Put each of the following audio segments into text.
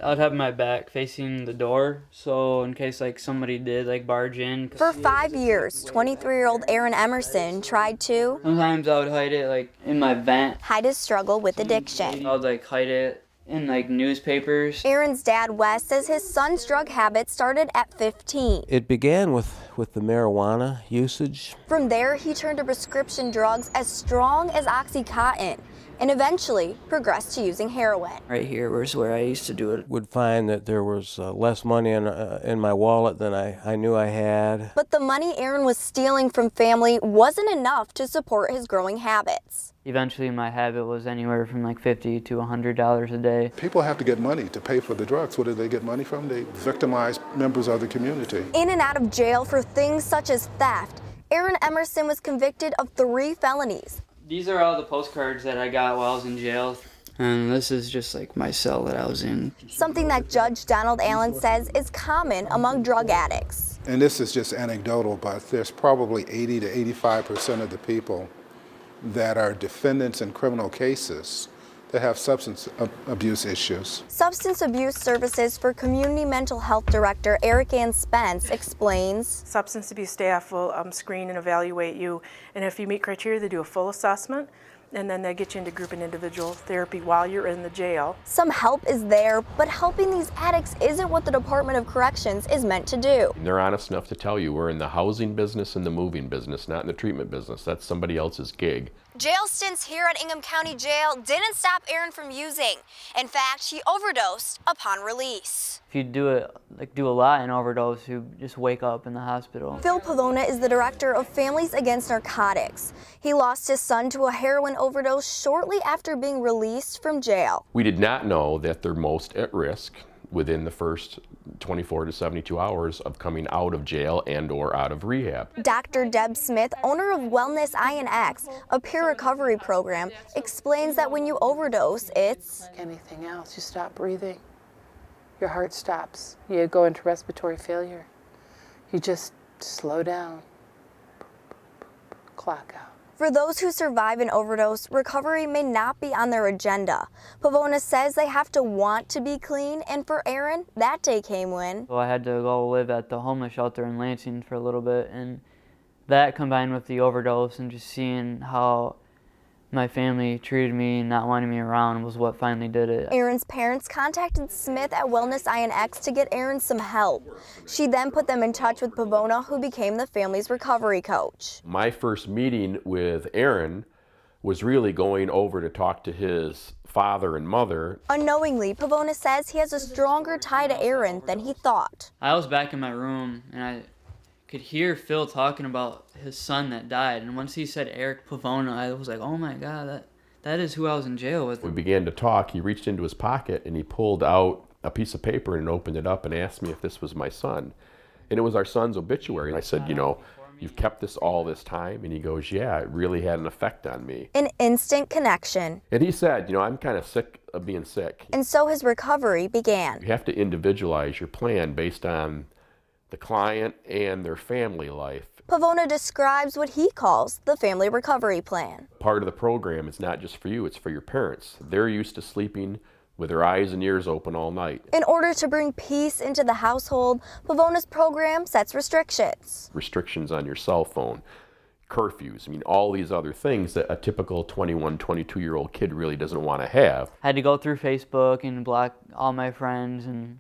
I'd have my back facing the door, so in case like somebody did like barge in. For 5 years, 23-year-old Aaron Emerson tried to Sometimes I would hide it like in my vent. hide his struggle with addiction. I would like hide it in like newspapers. Aaron's dad, Wes, says his son's drug habit started at 15. It began with the marijuana usage. From there, he turned to prescription drugs as strong as Oxycontin and eventually progressed to using heroin. Right here was where I used to do it. Would find that there was less money in my wallet than I knew I had. But the money Aaron was stealing from family wasn't enough to support his growing habits. Eventually my habit was anywhere from like $50 to $100 a day. People have to get money to pay for the drugs. Where do they get money from? They victimize members of the community. In and out of jail for things such as theft, Aaron Emerson was convicted of 3 felonies. These are all the postcards that I got while I was in jail. And this is just like my cell that I was in. Something that Judge Donald Allen says is common among drug addicts. And this is just anecdotal, but there's probably 80 to 85% of the people that are defendants in criminal cases that have substance abuse issues. Substance Abuse Services for Community Mental Health Director Eric Ann Spence explains. Substance abuse staff will screen and evaluate you, and if you meet criteria, they do a full assessment, and then they get you into group and individual therapy while you're in the jail. Some help is there, but helping these addicts isn't what the Department of Corrections is meant to do. They're honest enough to tell you we're in the housing business and the moving business, not in the treatment business. That's somebody else's gig. Jail stints here at Ingham County Jail didn't stop Aaron from using. In fact, he overdosed upon release. If you do a lot in overdose, you just wake up in the hospital. Phil Pavona is the director of Families Against Narcotics. He lost his son to a heroin overdose shortly after being released from jail. We did not know that they're most at risk within the first 24 to 72 hours of coming out of jail and or out of rehab. Dr. Deb Smith, owner of Wellness INX, a peer recovery program, explains that when you overdose, it's like anything else. You stop breathing. Your heart stops. You go into respiratory failure. You just slow down. Clock out. For those who survive an overdose, recovery may not be on their agenda. Pavona says they have to want to be clean, and for Aaron, that day came when I had to go live at the homeless shelter in Lansing for a little bit, and that combined with the overdose and just seeing how my family treated me and not wanting me around was what finally did it. Aaron's parents contacted Smith at Wellness INX to get Aaron some help. She then put them in touch with Pavona, who became the family's recovery coach. My first meeting with Aaron was really going over to talk to his father and mother. Unknowingly, Pavona says he has a stronger tie to Aaron than he thought. I was back in my room and I could hear Phil talking about his son that died, and once he said Eric Pavona, I was like, oh my God, that is who I was in jail with. We began to talk. He reached into his pocket and he pulled out a piece of paper and opened it up and asked me if this was my son. And it was our son's obituary. And I said, you know, you've kept this all this time? And he goes, yeah, it really had an effect on me. An instant connection. And he said, you know, I'm kind of sick of being sick. And so his recovery began. You have to individualize your plan based on the client and their family life. Pavona describes what he calls the family recovery plan. Part of the program is not just for you, it's for your parents. They're used to sleeping with their eyes and ears open all night. In order to bring peace into the household, Pavona's program sets restrictions. Restrictions on your cell phone, curfews, I mean, all these other things that a typical 21, 22-year-old kid really doesn't want to have. I had to go through Facebook and block all my friends, and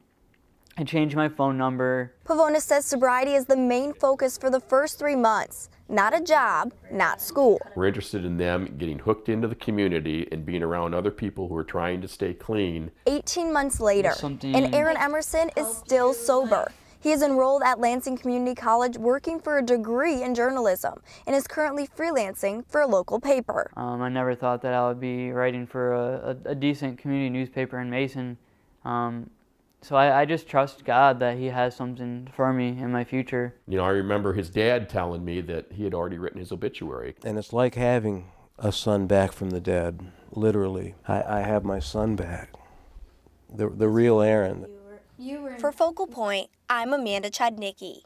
I changed my phone number. Pavona says sobriety is the main focus for the first 3 months. Not a job, not school. We're interested in them getting hooked into the community and being around other people who are trying to stay clean. 18 months later, and Aaron Emerson is still sober. He is enrolled at Lansing Community College working for a degree in journalism and is currently freelancing for a local paper. I never thought that I would be writing for a decent community newspaper in Mason. So I just trust God that he has something for me in my future. You know, I remember his dad telling me that he had already written his obituary. And it's like having a son back from the dead, literally. I have my son back, the real Aaron. For Focal Point, I'm Amanda Chodnicki.